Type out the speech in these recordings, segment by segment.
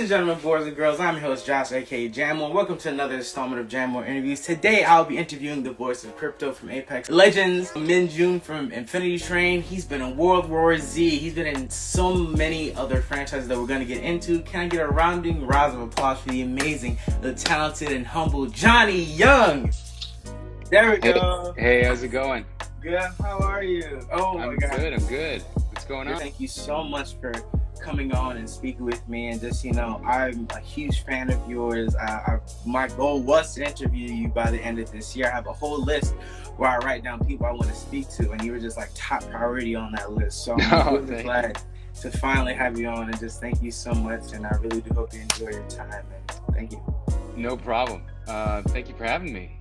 and gentlemen, boys and girls, I'm your host Josh, aka Jantmor. Welcome to another installment of Jantmor interviews. Today, I'll be interviewing the voice of Crypto from Apex Legends, Min Jun from Infinity Train. He's been in World War Z. He's been in so many other franchises that we're going to get into. Can I get a rounding round of applause for the amazing, the talented, and humble Johnny Young? There we go. Hey, how's it going? Good. How are you? Oh my God. I'm good. What's going on? Thank you so much for coming on and speaking with me, and just, I'm a huge fan of yours. My goal was to interview you by the end of this year. I have a whole list where I write down people I want to speak to, and you were just like top priority on that list. So I'm really glad to finally have you on, and just thank you so much, and I really do hope you enjoy your time, and thank you. No problem. Thank you for having me.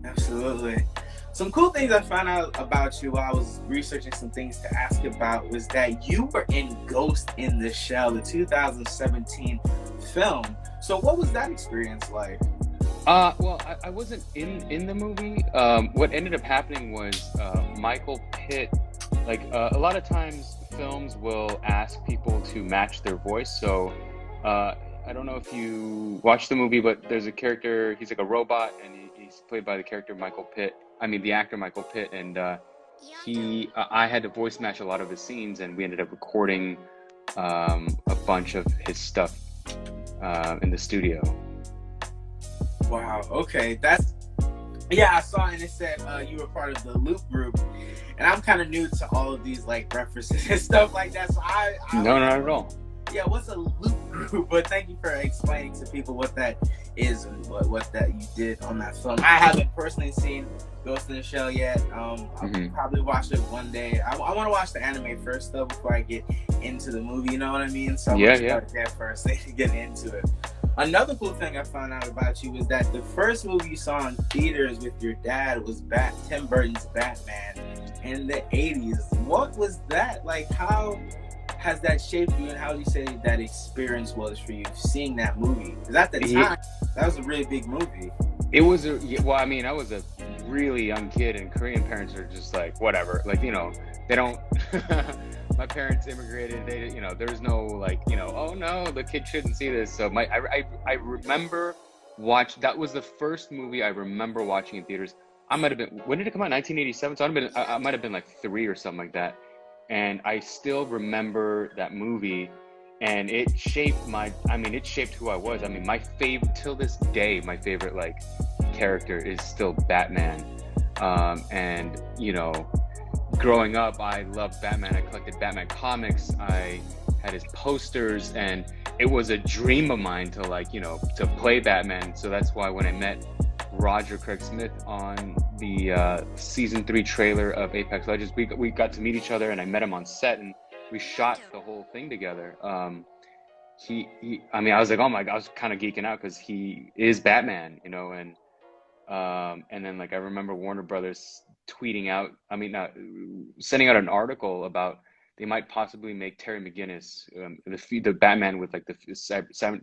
Absolutely. Some cool things I found out about you while I was researching some things to ask about was that you were in Ghost in the Shell, the 2017 film. So what was that experience like? Well, I wasn't in the movie. What ended up happening was Michael Pitt, a lot of times films will ask people to match their voice. So I don't know if you watched the movie, but there's a character, he's like a robot, and he's played by the actor Michael Pitt, and I had to voice match a lot of his scenes, and we ended up recording a bunch of his stuff in the studio. Wow, okay, I saw it, and it said you were part of the Loop group, and I'm kind of new to all of these references and stuff like that, so No, not at all. Yeah, what's a Loop group? But thank you for explaining to people what that is and what that you did on that film. I haven't personally seen Ghost in the Shell yet. I'll probably watch it one day. I want to watch the anime first though before I get into the movie. You know what I mean? So I'm gonna start there first and get into it. Another cool thing I found out about you was that the first movie you saw in theaters with your dad was Tim Burton's Batman in the 80s. What was that like? How has that shaped you, and how do you say that experience was for you seeing that movie? Because at the time, that was a really big movie. It was I was a really young kid, and Korean parents are just like, whatever. They don't, my parents immigrated, there's no oh no, the kid shouldn't see this. So I remember that was the first movie I remember watching in theaters. I might have been, when did it come out? 1987? So I might have been like 3 or something like that. And I still remember that movie, and it shaped who I was. I mean, till this day, my favorite character is still Batman. And growing up, I loved Batman. I collected Batman comics. I had his posters, and it was a dream of mine to play Batman. So that's why when I met Roger Craig Smith on the season 3 trailer of Apex Legends, we got to meet each other, and I met him on set, and we shot the whole thing together. I was like, oh my God, I was kind of geeking out because he is Batman, and then I remember Warner Brothers sending out an article about they might possibly make Terry McGinnis the Batman with the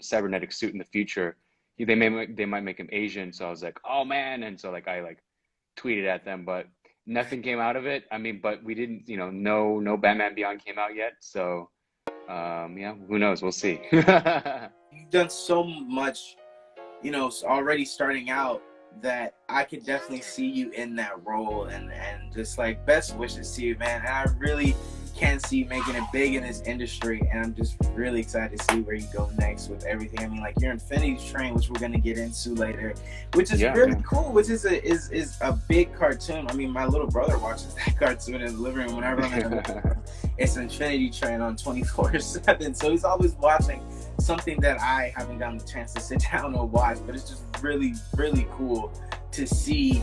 cybernetic suit in the future. They might make him Asian, so I was like, oh man, and so I tweeted at them, but nothing came out of it. But we didn't, no Batman Beyond came out yet, so who knows? We'll see. You've done so much, already starting out, that I could definitely see you in that role, and just best wishes to you, man. And I really can see you making it big in this industry, and I'm just really excited to see where you go next with everything. You're Infinity Train, which we're going to get into later, which is really cool, which is a big cartoon. My little brother watches that cartoon in the living room whenever I'm in the living room. It's Infinity Train on 24/7, so he's always watching something that I haven't gotten the chance to sit down or watch, but it's just really, really cool to see,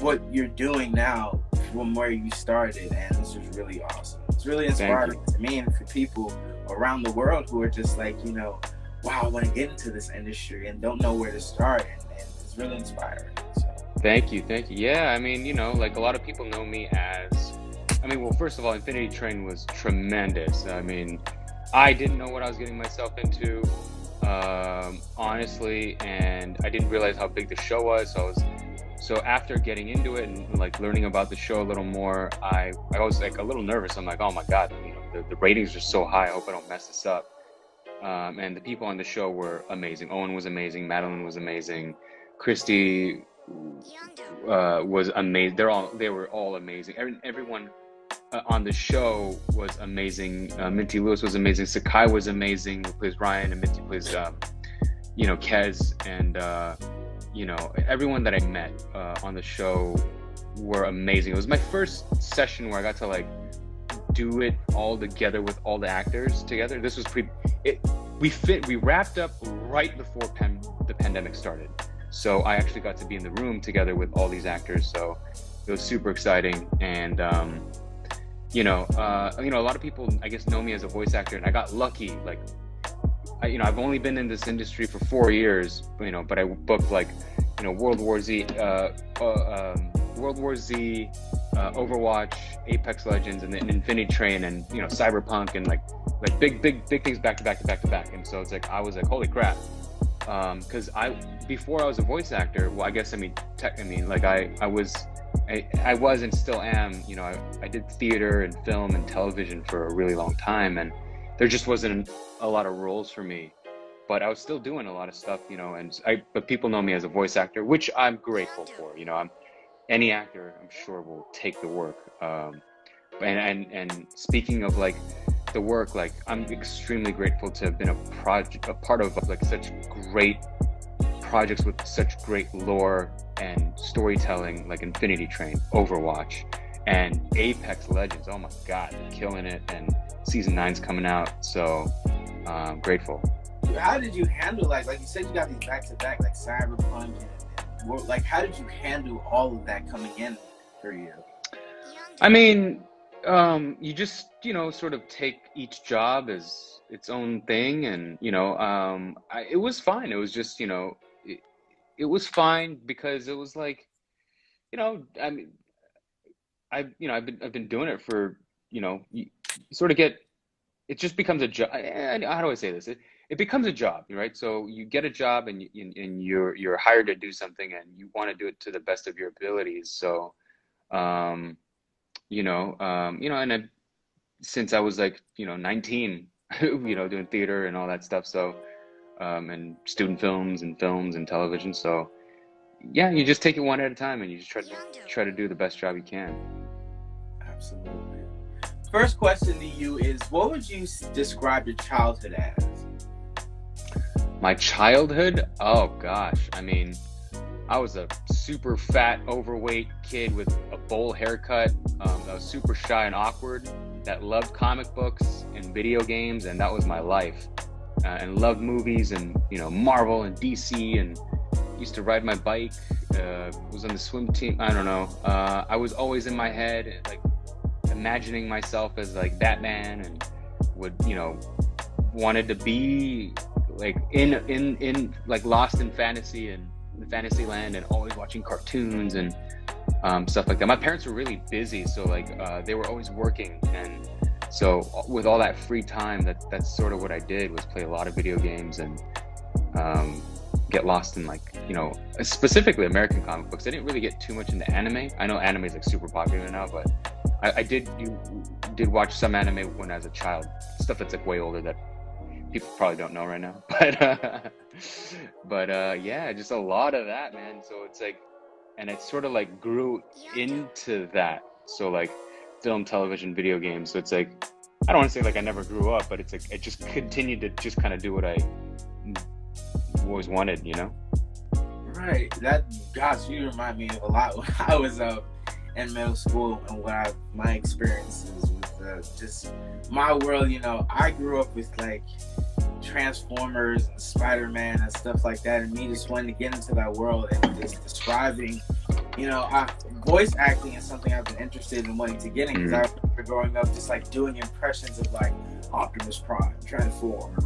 what you're doing now from where you started, and it's just really awesome. It's really inspiring to me and for people around the world who are just wow, I want to get into this industry and don't know where to start, and it's really inspiring. So. Thank you. Yeah, a lot of people know me as, well, first of all, Infinity Train was tremendous. I didn't know what I was getting myself into, honestly, and I didn't realize how big the show was. So after getting into it and learning about the show a little more, I was a little nervous. I'm like, oh my God, the ratings are so high. I hope I don't mess this up. And the people on the show were amazing. Owen was amazing. Madeline was amazing. Christy was amazing. They were all amazing. Everyone on the show was amazing. Minty Lewis was amazing. Sakai was amazing, who plays Ryan, and Minty plays Kez, and everyone that I met on the show were amazing. It was my first session where I got to like do it all together with all the actors together. This was we wrapped up right before the pandemic started, so I actually got to be in the room together with all these actors. So it was super exciting, and a lot of people, I guess, know me as a voice actor, and I got lucky. Like, I've only been in this industry for 4 years, but I booked like, World War Z, Overwatch, Apex Legends, and then Infinity Train, and Cyberpunk, and like big things back to back. And so it's like I was like, holy crap, because before I was a voice actor, well, I guess I was and still am. I did theater and film and television for a really long time, and there just wasn't a lot of roles for me. But I was still doing a lot of stuff, but people know me as a voice actor, which I'm grateful for. Any actor, I'm sure, will take the work. And speaking of like the work, like I'm extremely grateful to have been a part of like such great projects with such great lore and storytelling, like Infinity Train, Overwatch, and Apex Legends. Oh my God, they're killing it, and season 9's coming out, so grateful. How did you handle like you said you got these back to back like Cyberpunk and like how did you handle all of that coming in for you? I mean, you just sort of take each job as its own thing, and it was fine. It was just it was fine because it was like I mean I've been doing it for you sort of get, it just becomes a job. How do I say this? It becomes a job, right? So you get a job, and you're hired to do something, and you want to do it to the best of your abilities. So, and since I was like 19, doing theater and all that stuff. So, and student films and television. So, yeah, you just take it one at a time, and you just try to do the best job you can. Absolutely. First question to you is, what would you describe your childhood as? My childhood? Oh gosh. I mean, I was a super fat, overweight kid with a bowl haircut. I was super shy and awkward, that loved comic books and video games, and that was my life. And loved movies and, Marvel and DC, and used to ride my bike, was on the swim team. I don't know. I was always in my head, like imagining myself as like Batman, and would, wanted to be like in like lost in fantasy and fantasy land, and always watching cartoons and stuff like that. My parents were really busy, so like they were always working, and so with all that free time, that's sort of what I did, was play a lot of video games and get lost in like specifically American comic books. I didn't really get too much into anime. I know anime is like super popular now, but I did watch some anime when I was a child, stuff that's like way older that people probably don't know right now, but yeah, just a lot of that, man. So it's like, and it sort of like grew into that. So like film, television, video games. So it's like, I don't want to say like I never grew up, but it's like I just continued to just kind of do what I always wanted, Right. Gosh, you remind me of a lot when I was in middle school, and my experiences with just my world. I grew up with like Transformers and Spider-Man and stuff like that, and me just wanting to get into that world and just describing, voice acting is something I've been interested in wanting to get in, because I remember growing up just like doing impressions of like Optimus Prime, Transform,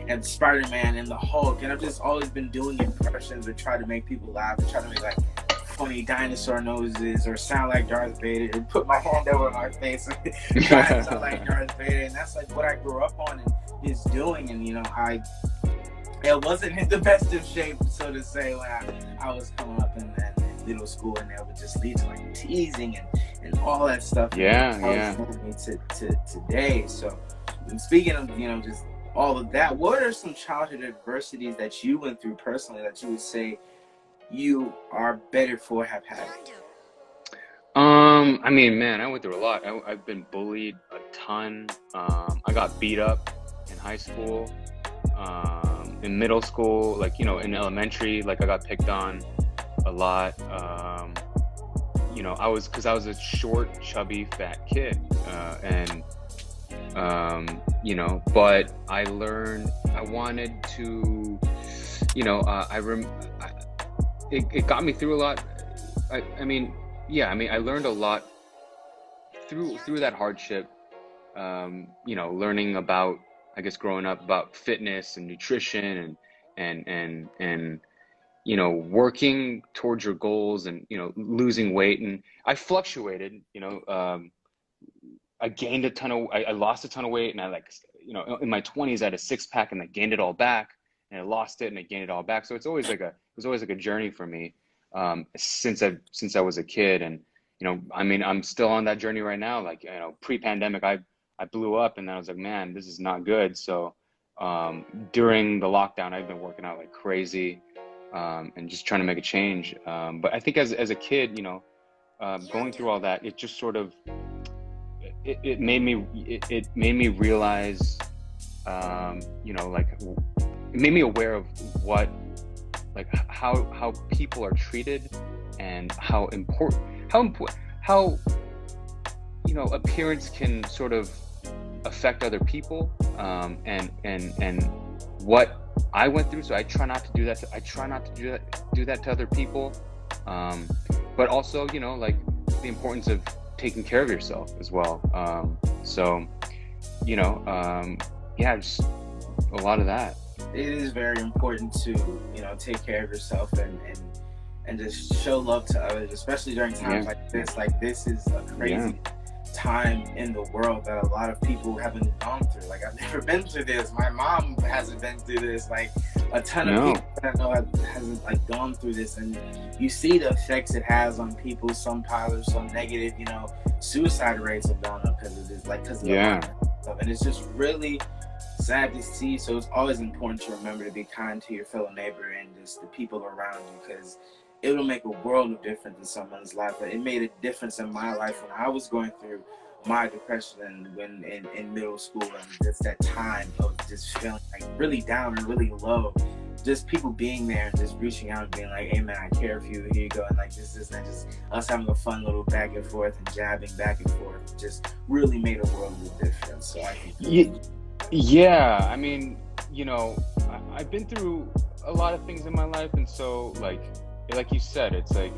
and Spider-Man and the Hulk, and I've just always been doing impressions or try to make people laugh, and try to make like funny dinosaur noses or sound like Darth Vader, and put my hand over my face and try to sound like Darth Vader, and that's like what I grew up on and is doing. And it wasn't in the best of shape, so to say, when I was coming up in middle school, and that would just lead to like teasing and all that stuff. Yeah. Me to today. So speaking of just all of that, what are some childhood adversities that you went through personally that you would say you are better for have had? I mean, man, I went through a lot. I've been bullied a ton. I got beat up in high school, in middle school, like, in elementary, like I got picked on a lot. Because I was a short, chubby, fat kid, and but I learned I wanted to, it got me through a lot. I mean, yeah, I mean, I learned a lot through that hardship. Learning about, I guess, growing up about fitness and nutrition and working towards your goals and, losing weight. And I fluctuated, I lost a ton of weight, and in my 20s, I had a six pack and I gained it all back, and I lost it and I gained it all back. So it was always like a journey for me, since I was a kid. And, I mean, I'm still on that journey right now. Like, pre-pandemic, I blew up, and then I was like, man, this is not good. So, during the lockdown, I've been working out like crazy, and just trying to make a change. But I think as a kid, going through all that, it just sort of, it made me realize, like, it made me aware of how people are treated, and how appearance can sort of affect other people, and what I went through. So I try not to do that. I try not to do that to other people, but also, like, the importance of taking care of yourself as well. Yeah, just a lot of that. It is very important to, take care of yourself and just show love to others, especially during times like this. Like, this is a crazy time in the world that a lot of people haven't gone through. Like, I've never been through this. My mom hasn't been through this. Like, a ton of people that I know hasn't, like, gone through this. And you see the effects it has on people. Some positive, some negative. Suicide rates have gone up because of this, like, because of the stuff. And it's just really sad to see. So it's always important to remember to be kind to your fellow neighbor and just the people around you, because it'll make a world of difference in someone's life. But it made a difference in my life when I was going through my depression, and when in middle school, and just that time of just feeling like really down and really low. Just people being there and just reaching out and being like, hey man, I care for you, here you go. And like, this isn't just us having a fun little back and forth and jabbing back and forth. Just really made a world of difference. So I think yeah, I mean, I've been through a lot of things in my life, and so like you said, it's like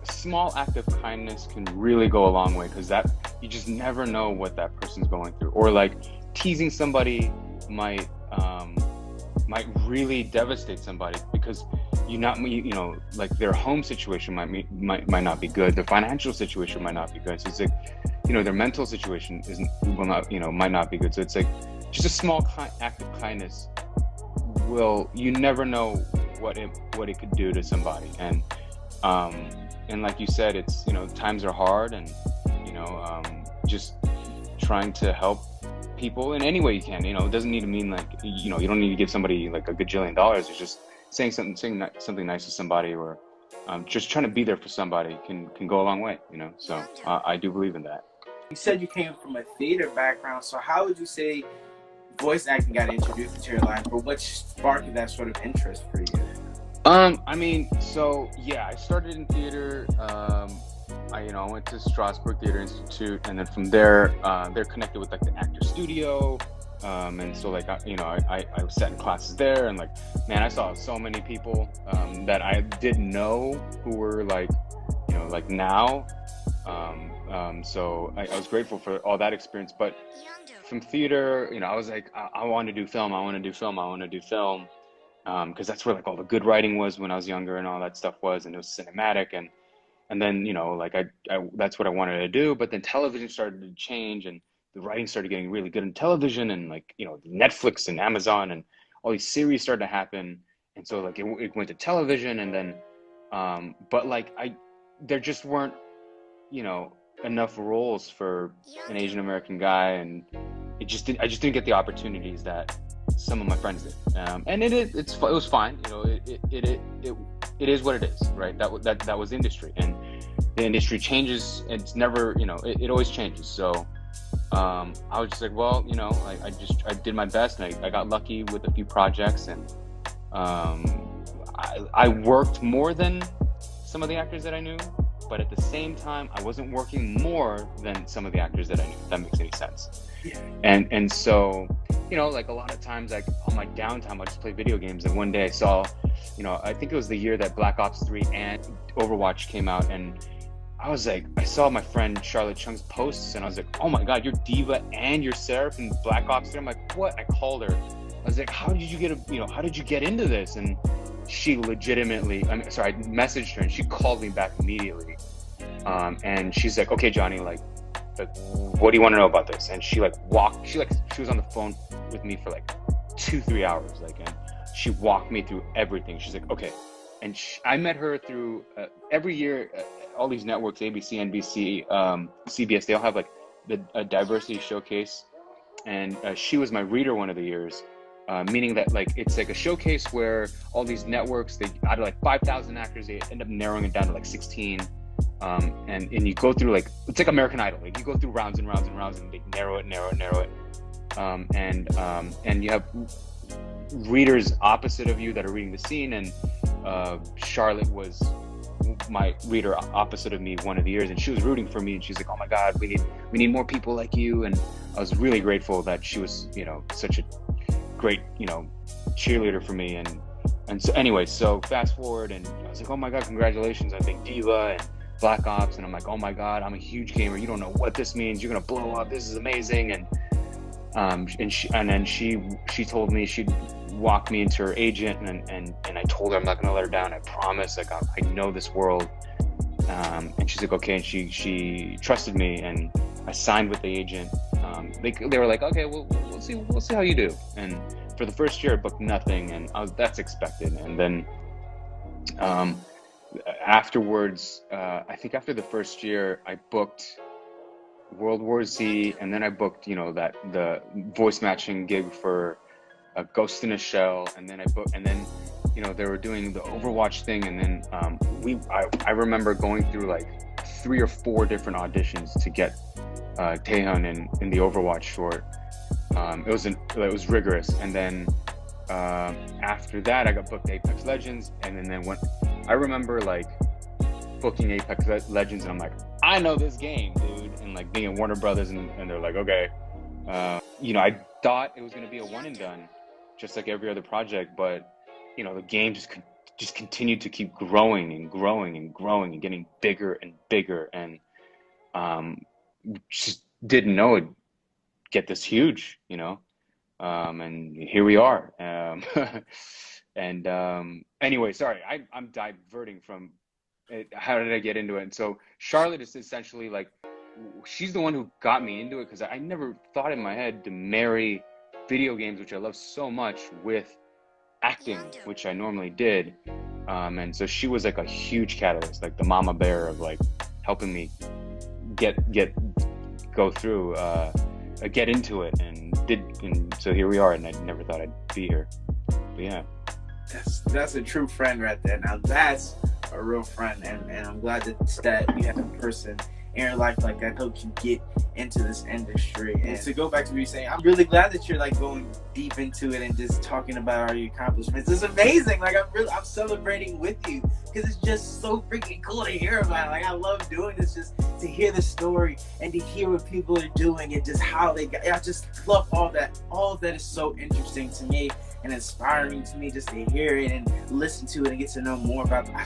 a small act of kindness can really go a long way, because that, you just never know what that person's going through. Or like, teasing somebody might really devastate somebody, because like, their home situation might not be good, their financial situation might not be good. So it's like, their mental situation might not be good. So it's like, just a small act of kindness you never know what it could do to somebody. And like you said, it's, times are hard, and just trying to help people in any way you can. It doesn't need to mean like, you don't need to give somebody like a gajillion dollars. It's just saying something nice to somebody, or just trying to be there for somebody can go a long way. So I do believe in that. You said you came from a theater background, so how would you say voice acting got introduced into your life, or what sparked that sort of interest for you? I mean, so yeah, I started in theater. I went to Strasbourg Theater Institute, and then from there, they're connected with like the actor studio, and so like I sat in classes there, and like, man, I saw so many people that I didn't know who were like, like now. So I was grateful for all that experience. But from theater, I was like, I want to do film. I want to do film. Because that's where like all the good writing was when I was younger, and all that stuff was, and it was cinematic, and then like I that's what I wanted to do. But then television started to change, and the writing started getting really good in television, and like Netflix and Amazon and all these series started to happen, and so like it went to television, and then but like there just weren't enough roles for an Asian American guy, and I just didn't get the opportunities that some of my friends did, and it was fine. You know, it is what it is, right? That was industry, and the industry changes. It's never, you know, it always changes. So I was just like, well, you know, I did my best, and I got lucky with a few projects, and I worked more than some of the actors that I knew, but at the same time, I wasn't working more than some of the actors that I knew, if that makes any sense. Yeah. And so, you know, like a lot of times, like on my downtime, I just play video games. And one day I saw, you know, I think it was the year that Black Ops 3 and Overwatch came out, and I was like, I saw my friend Charlotte Chung's posts, and I was like, oh my God, you're D.Va and you're Seraph in Black Ops 3. I'm like, what? I called her. I was like, how did you get into this? And she legitimately, I messaged her, and she called me back immediately. And she's like, okay, Johnny, like, what do you want to know about this? And she was on the phone with me for like 2-3 hours, like, and she walked me through everything. She's like, okay. And I met her through every year, all these networks, ABC, NBC, CBS, they all have like a diversity showcase. And she was my reader one of the years, meaning that like it's like a showcase where all these networks, they out of like 5,000 actors, they end up narrowing it down to like 16. And you go through like, it's like American Idol, like you go through rounds and rounds and rounds, and they narrow it. And you have readers opposite of you that are reading the scene, and Charlotte was my reader opposite of me one of the years, and she was rooting for me, and she's like, oh my God, we need more people like you. And I was really grateful that she was, you know, such a great, you know, cheerleader for me. And so anyway, so fast forward, and I was like, oh my God, congratulations, I think D.Va and Black Ops. And I'm like, oh my God, I'm a huge gamer, you don't know what this means, you're gonna blow up, this is amazing. And then she told me she'd walk me into her agent, and I told her I'm not gonna let her down, I promise, like I know this world. And she's like, okay. And she trusted me, and I signed with the agent. They were like, okay, we'll see how you do. And for the first year I booked nothing, and that's expected. And then afterwards, I think after the first year, I booked World War Z, and then I booked, you know, the voice matching gig for Ghost in a Shell, and then you know, they were doing the Overwatch thing, and then I remember going through like 3 or 4 different auditions to get Taehyun in the Overwatch short. It was rigorous. And then after that, I got booked Apex Legends, and then when I remember like booking Apex Legends, and I'm like, I know this game, dude, and like being at Warner Brothers, and they're like, okay. You know, I thought it was going to be a one and done, just like every other project, but you know, the game just continued to keep growing and growing and growing and getting bigger and bigger, and just didn't know it'd get this huge, you know. And here we are. Anyway, sorry, I'm diverting from it. How did I get into it? And so Charlotte is essentially like, she's the one who got me into it, because I never thought in my head to marry video games, which I love so much, with acting, which I normally did. And so she was like a huge catalyst, like the mama bear of like helping me get into it, and so here we are, and I never thought I'd be here. But yeah, that's a true friend right there. Now that's a real friend, and I'm glad that you have a person in your life like that helped you get into this industry. And to go back to what you're saying, I'm really glad that you're like going deep into it and just talking about all your accomplishments. It's amazing. Like I'm celebrating with you, because it's just so freaking cool to hear about it. Like I love doing this, just to hear the story and to hear what people are doing and just how they got. I just love all that. All of that is so interesting to me and inspiring to me, just to hear it and listen to it and get to know more about it. I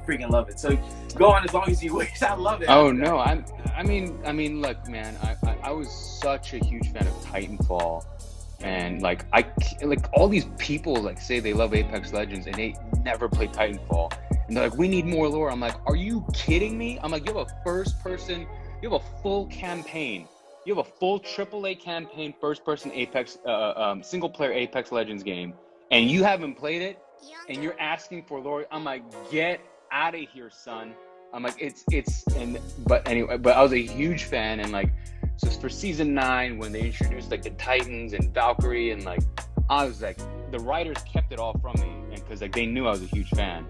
freaking love it. So go on as long as you wish. I love it. Oh no, I mean, look, man, I was such a huge fan of Titanfall, and like all these people like say they love Apex Legends and they never play Titanfall, and they're like, we need more lore. I'm like, are you kidding me? I'm like, you have a full campaign. You have a full AAA campaign, first-person Apex, single-player Apex Legends game, and you haven't played it, and you're asking for lore. I'm like, get out of here, son. I'm like, but I was a huge fan, and like, so for season 9, when they introduced like the Titans and Valkyrie and like I was like, the writers kept it all from me, and because like they knew I was a huge fan,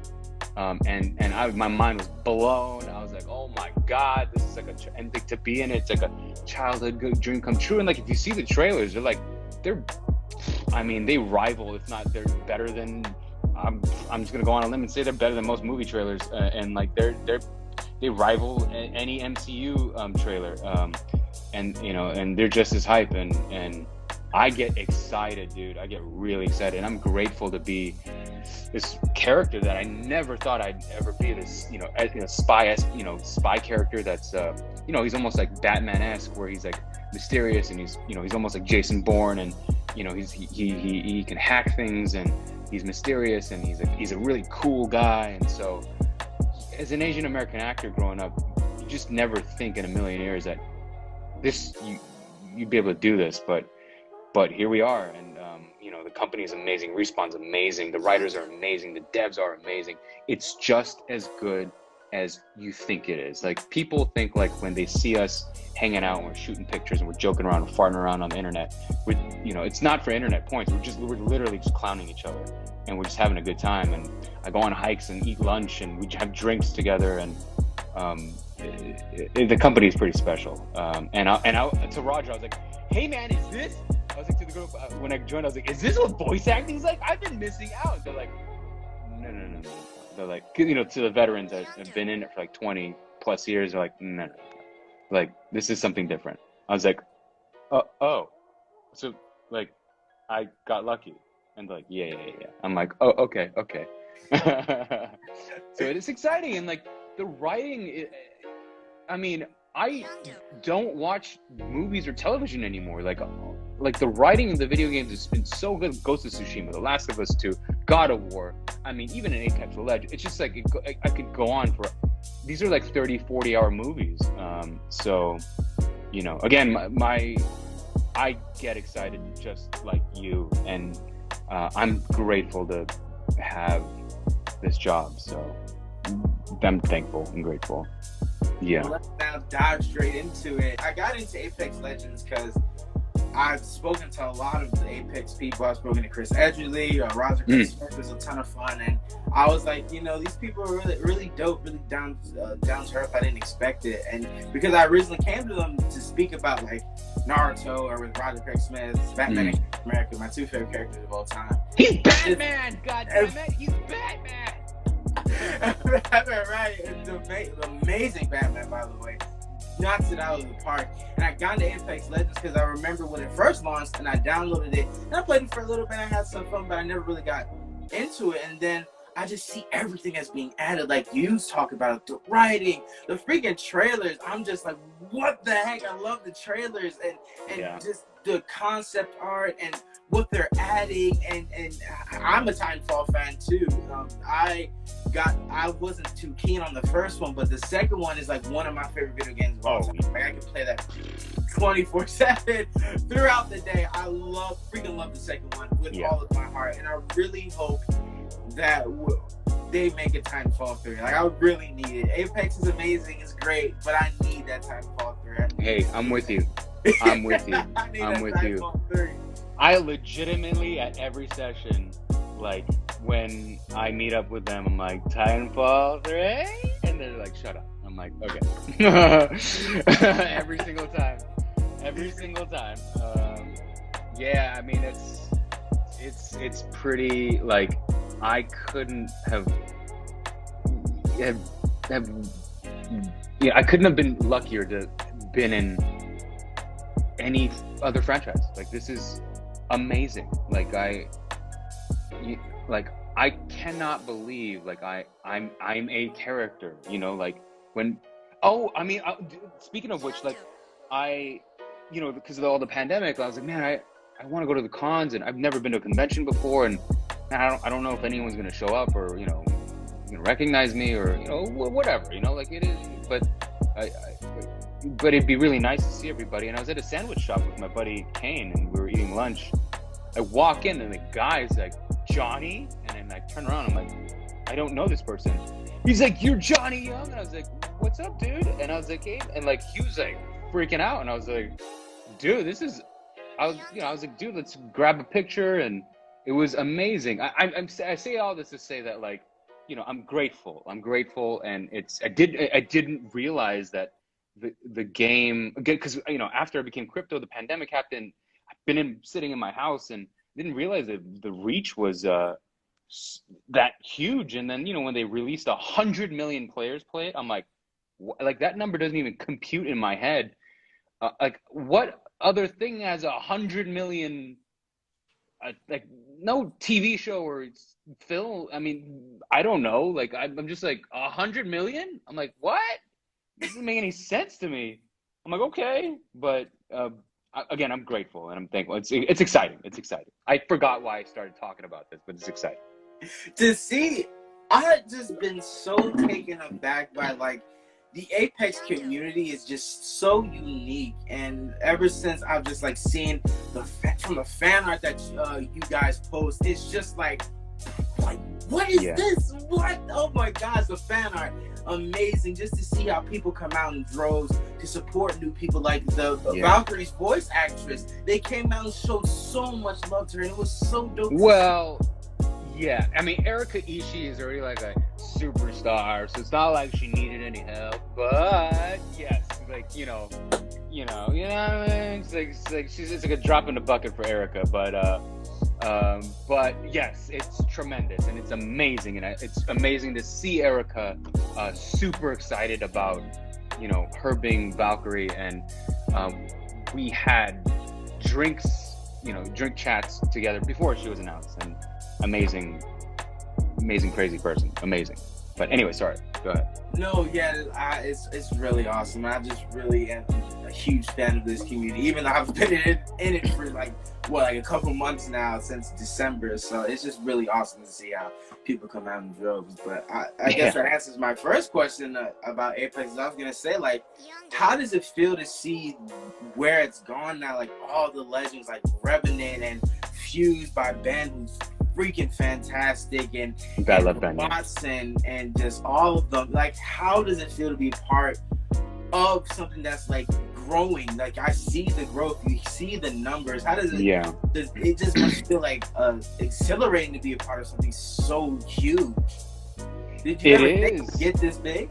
my mind was blown. I was like, oh my god, this is like and to be in it's like a childhood dream come true. And like if you see the trailers, they rival, if not they're better than. I'm just gonna go on a limb and say they're better than most movie trailers, and like they rival any MCU trailer, and they're just as hype, and I get excited, dude. I get really excited, and I'm grateful to be this character that I never thought I'd ever be. This, spy character that's, he's almost like Batman-esque, where he's like mysterious, and he's almost like Jason Bourne, and he can hack things, and he's mysterious, and he's a really cool guy. And so, as an Asian American actor growing up, you just never think in a million years that you'd be able to do this, but here we are, and the company is amazing, Respawn's amazing, the writers are amazing, the devs are amazing. It's just as good as you think it is. Like, people think like when they see us hanging out and we're shooting pictures and we're joking around and farting around on the internet, it's not for internet points. We're literally just clowning each other, and we're just having a good time. And I go on hikes and eat lunch, and we have drinks together, and the company is pretty special. And to Roger, I was like, hey man, is this? I was like to the group when I joined, I was like, is this what voice acting is like? I've been missing out. They're like, no. They're like, to the veterans that have been in it for like 20 plus years, they're like, no. Like, this is something different. I was like, oh. So, like, I got lucky. And they're like, yeah. I'm like, oh, okay. So it is exciting. And, like, the writing, I don't watch movies or television anymore. Like the writing in the video games has been so good. Ghost of Tsushima, The Last of Us 2, God of War. Even in Apex Legends, it's just like I could go on for. These are like 30, 40-hour movies. So, again, I get excited just like you, and I'm grateful to have this job. So I'm thankful and grateful. Yeah. Well, let's now dive straight into it. I got into Apex Legends because I've spoken to a lot of the Apex people. I've spoken to Chris Edgerly, Roger Smith was a ton of fun, and I was like, these people are really, really dope, really down to earth. I didn't expect it, and because I originally came to them to speak about like Naruto or with Roger Craig Smith, Batman and America, my two favorite characters of all time. He's Batman, goddammit, he's Batman. Batman, right? It's amazing Batman, by the way. Knocks it out of the park. And I got into Apex Legends because I remember when it first launched, and I downloaded it and I played it for a little bit. I had some fun, but I never really got into it. And then I just see everything that's being added, like you talk about it, the writing, the freaking trailers. I'm just like, what the heck? I love the trailers and just the concept art and what they're adding. And I'm a Titanfall fan too. I wasn't too keen on the first one, but the second one is like one of my favorite video games of all time. Like, I can play that 24/7 throughout the day. I freaking love the second one with all of my heart, and I really hope that they make a Titanfall 3. Like, I really need it. Apex is amazing, it's great, but I need that Titanfall 3. Hey, I'm with you. I'm with you. I'm with you. 3. I legitimately, at every session, like, when I meet up with them, I'm like, Titanfall 3? And they're like, shut up. I'm like, okay. Every single time. Yeah, it's pretty, like, I couldn't have I couldn't have been luckier to been in any other franchise. Like, this is amazing. Like, I cannot believe, like, I'm a character, like, when, speaking of which, like, because of all the pandemic, I was like, man, I want to go to the cons, and I've never been to a convention before, and I don't know if anyone's going to show up or, recognize me or, whatever, like, it is, but it'd be really nice to see everybody. And I was at a sandwich shop with my buddy Kane, and we were eating lunch. I walk in, and the guy's like, Johnny? And then I turn around, I'm like, I don't know this person. He's like, you're Johnny Young? And I was like, what's up, dude? And I was like, hey, and like, he was like freaking out, and I was like, dude, this is I was like, dude, let's grab a picture, and it was amazing. I say all this to say that, like, I'm grateful. I'm grateful, and I didn't realize that the game, again, because after I became crypto, the pandemic happened. I've been sitting in my house and didn't realize that the reach was that huge. And then when they released 100 million players play it, I'm like that number doesn't even compute in my head. Like, what other thing has 100 million? Like, no TV show or film. I mean, I don't know. Like, I'm just like, 100 million. I'm like, what? This doesn't make any sense to me. I'm like, okay, but again, I'm grateful and I'm thankful. It's exciting. It's exciting. I forgot why I started talking about this, but it's exciting to see. I had just been so taken aback by, like, the Apex community is just so unique, and ever since I've just like seen from the fan art that you guys post, it's just like what is this? What? Oh my gosh, the fan art, amazing! Just to see how people come out in droves to support new people, like the Valkyrie's voice actress. They came out and showed so much love to her, and it was so dope. Well, yeah, I mean, Erika Ishii is already like a superstar, so it's not like she needed any help. But yes, like you know what I mean? It's like it's like a drop in the bucket for Erika. But yes, it's tremendous and it's amazing, and it's amazing to see Erika super excited about her being Valkyrie, and we had drink chats together before she was announced, and amazing, crazy person, amazing. But anyway, sorry, go ahead. No, yeah, it's really awesome. I just really am a huge fan of this community, even though I've been in it for like a couple months now, since December. So it's just really awesome to see how people come out in droves. But I guess that answers my first question about Apex. I was gonna say, like, how does it feel to see where it's gone now? Like, all the legends like Revenant and Fused by Ben, who's freaking fantastic, and Watson, and just all of them. Like, how does it feel to be part of something that's like growing? Like, I see the growth, you see the numbers. How does it? Yeah. It just must feel like exhilarating to be a part of something so huge. Did you ever think it would get this big?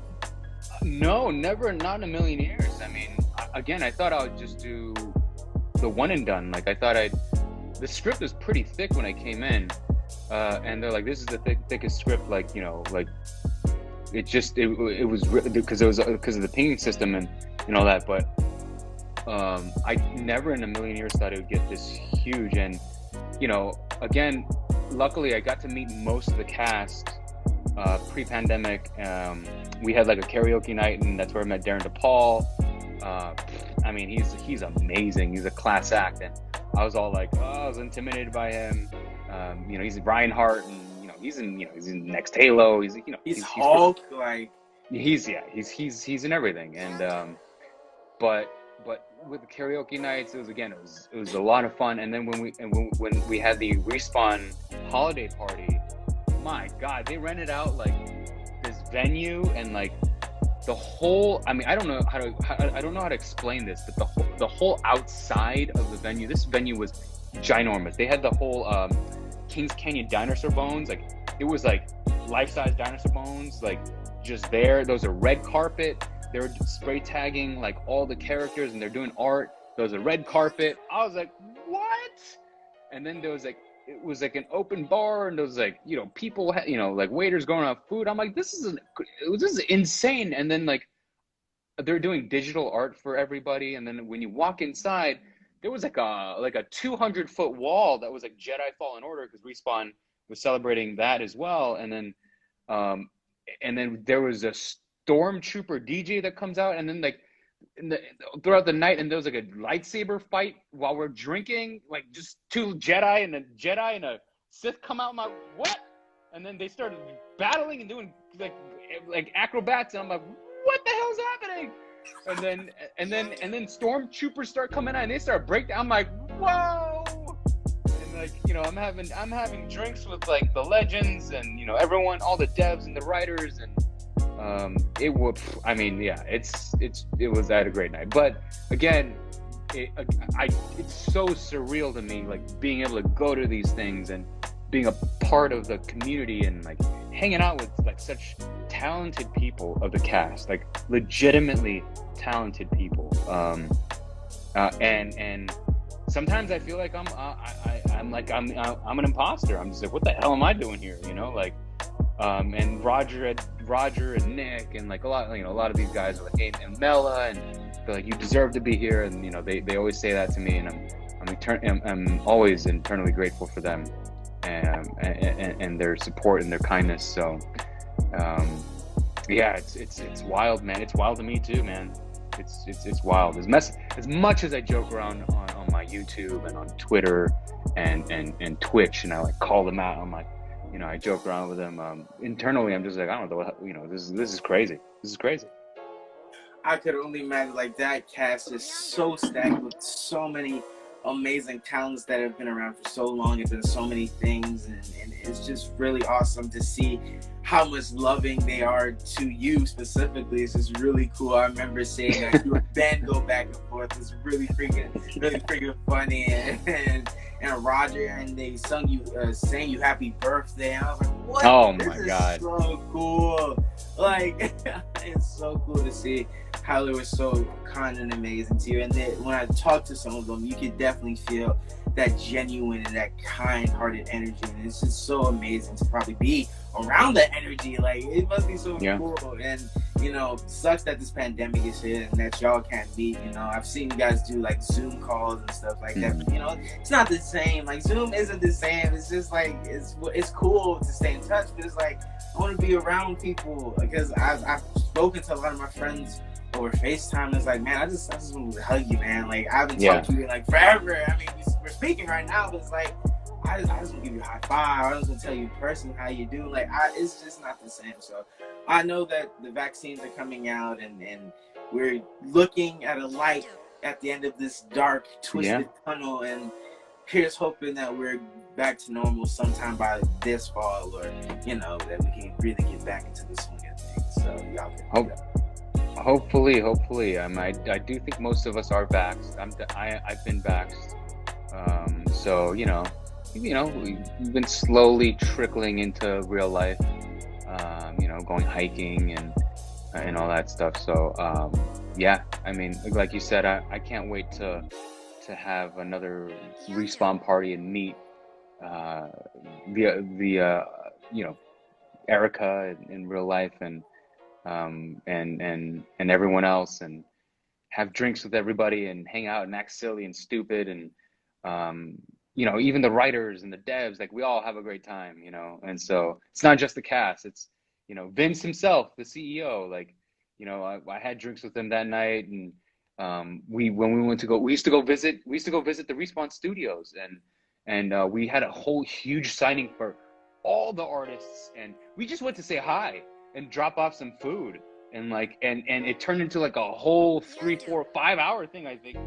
No, never, not in a million years. I mean, again, I thought I would just do the one and done. Like, I thought the script was pretty thick when I came in. And they're like, this is the thickest script, like, like it was because of the pinging system and all that. But I never in a million years thought it would get this huge. And again, luckily I got to meet most of the cast pre-pandemic. We had like a karaoke night, and that's where I met Darren DePaul. I mean, he's amazing. He's a class act, and I was all like, I was intimidated by him. He's Reinhardt, and he's in next Halo. He's Hulk, like he's in everything. And but with the karaoke nights, it was a lot of fun. And then when we had the Respawn holiday party, my God, they rented out like this venue, and like the whole, I mean, I don't know how to explain this, but the whole outside of the venue, this venue was ginormous. They had the whole Kings Canyon dinosaur bones, like it was like life-size dinosaur bones, like just there. Those are red carpet. They were spray tagging like all the characters, and they're doing art. There was a red carpet. I was like, what? And then there was like, it was like an open bar, and there was like, people, like waiters going on food. I'm like, this is insane. And then like they're doing digital art for everybody. And then when you walk inside, there was like a 200-foot wall that was like Jedi Fallen Order, because Respawn was celebrating that as well. And then there was a stormtrooper DJ that comes out, and then like throughout the night, and there was like a lightsaber fight while we're drinking, like just two Jedi and a Sith come out. I'm like, what? And then they started battling and doing like acrobats, and I'm like, what the hell's happening? And then stormtroopers start coming out, and they start breaking. I'm like, whoa! And like, I'm having drinks with like the legends, and everyone, all the devs and the writers, and it was, I mean, yeah, it was, I had a great night. But again, it, it's so surreal to me, like being able to go to these things and being a part of the community and like hanging out with like such talented people of the cast, like legitimately talented people. And sometimes I feel like I'm an imposter. I'm just like, what the hell am I doing here? You know, like, and Roger and Nick and like a lot of these guys are like, hey, and Mela, and they're like, you deserve to be here, and you know, they always say that to me, and I'm always eternally grateful for them, and their support and their kindness. So, yeah, it's wild, man. It's wild to me too, man. It's wild. As much as I joke around on my YouTube and on Twitter and Twitch, and I like call them out. I'm like, you know, I joke around with them. Internally, I'm just like, I don't know what, you know, this is crazy. This is crazy. I could only imagine, like, that cast is so stacked with so many amazing talents that have been around for so long and done so many things, and it's just really awesome to see how much loving they are to you specifically. It's just really cool. I remember seeing like you and Ben go back and forth. It's really freaking funny, and Roger, and they sang you happy birthday, and I was like, what? Oh this my is God. so cool. Like, it's so cool to see how they were so kind and amazing to you. And then when I talked to some of them, you could definitely feel that genuine and that kind-hearted energy. And it's just so amazing to probably be around that energy. Like, it must be so cool. And, you know, sucks that this pandemic is here and that y'all can't meet. You know, I've seen you guys do like Zoom calls and stuff like that. But, you know, it's not the same. Like, Zoom isn't the same. It's just like, it's cool to stay in touch, but it's like, I want to be around people, because I've spoken to a lot of my friends over FaceTime. It's like, man, I just want to hug you, man. Like, I haven't talked to you in like forever. I mean, we're speaking right now, but it's like, I just want to give you a high five. I just want to tell you in person how you do. Like, it's just not the same. So I know that the vaccines are coming out, and we're looking at a light at the end of this dark, twisted tunnel. And here's hoping that we're back to normal sometime by this fall, or, you know, that we can really get back into the swing of things. So y'all can Hopefully. I do think most of us are vaxxed. I've been vaxxed. So you know, we've been slowly trickling into real life. You know, going hiking and all that stuff. So yeah, I mean, like you said, I can't wait to have another respawn party and meet the you know, Erica in real life, and everyone else, and have drinks with everybody and hang out and act silly and stupid, and you know, even the writers and the devs, like, we all have a great time, you know. And so it's not just the cast, it's, you know, Vince himself, the CEO. Like, you know, I had drinks with him that night, and we used to go visit the Respawn Studios, and we had a whole huge signing for all the artists, and we just went to say hi and drop off some food, and like, and it turned into like a whole 3, 4, 5 hour thing, I think,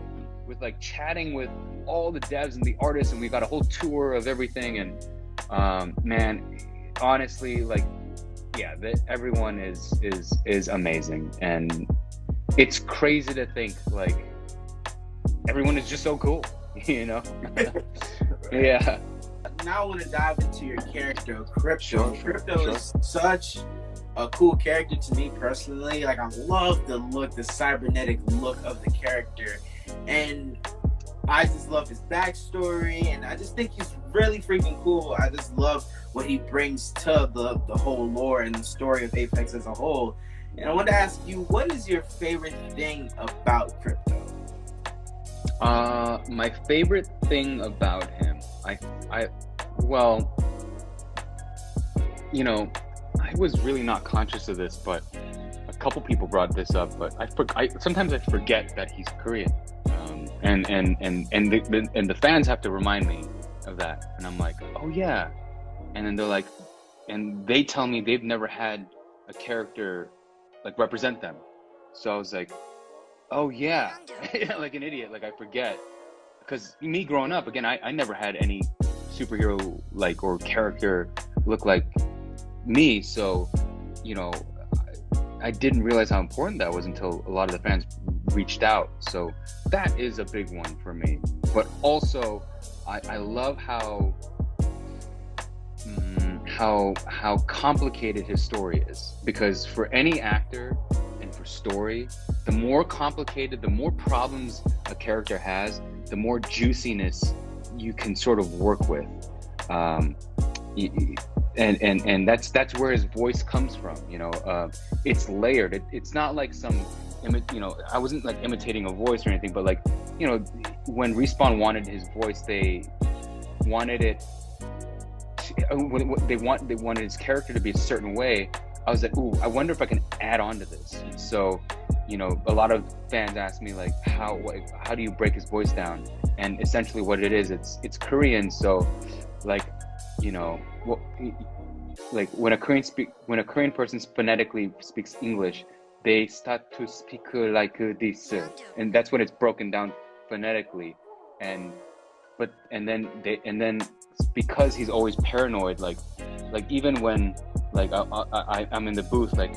with like chatting with all the devs and the artists, and we got a whole tour of everything. And man, honestly, like, yeah, everyone is amazing, and it's crazy to think like everyone is just so cool, you know. Yeah. Now I want to dive into your character, Crypto. Crypto is such a cool character to me personally. Like, I love the cybernetic look of the character, and I just love his backstory, and I just think he's really freaking cool. I just love what he brings to the whole lore and the story of Apex as a whole. And I want to ask you, what is your favorite thing about Crypto? My favorite thing about him, well, you know, I was really not conscious of this, but a couple people brought this up, but sometimes I forget that he's Korean, and the fans have to remind me of that, and I'm like, oh yeah, and then they're like, and they tell me they've never had a character like represent them, so I was like, oh yeah, like an idiot, like I forget, because me growing up, again, I never had any superhero like or character look like me, so, you know, I didn't realize how important that was until a lot of the fans reached out. So that is a big one for me. But also, I love how complicated his story is, because for any actor and for story, the more complicated, the more problems a character has, the more juiciness you can sort of work with. And that's where his voice comes from. It's layered. It's not like some I wasn't like imitating a voice or anything, but like, when Respawn wanted his voice, they wanted it they wanted his character to be a certain way. I was like, ooh, I wonder if I can add on to this. So, a lot of fans ask me like, how do you break his voice down? And essentially what it is, it's Korean. So like, like when a Korean person phonetically speaks English, they start to speak like this, and that's when it's broken down phonetically. And then because he's always paranoid, like even when like I'm in the booth, like,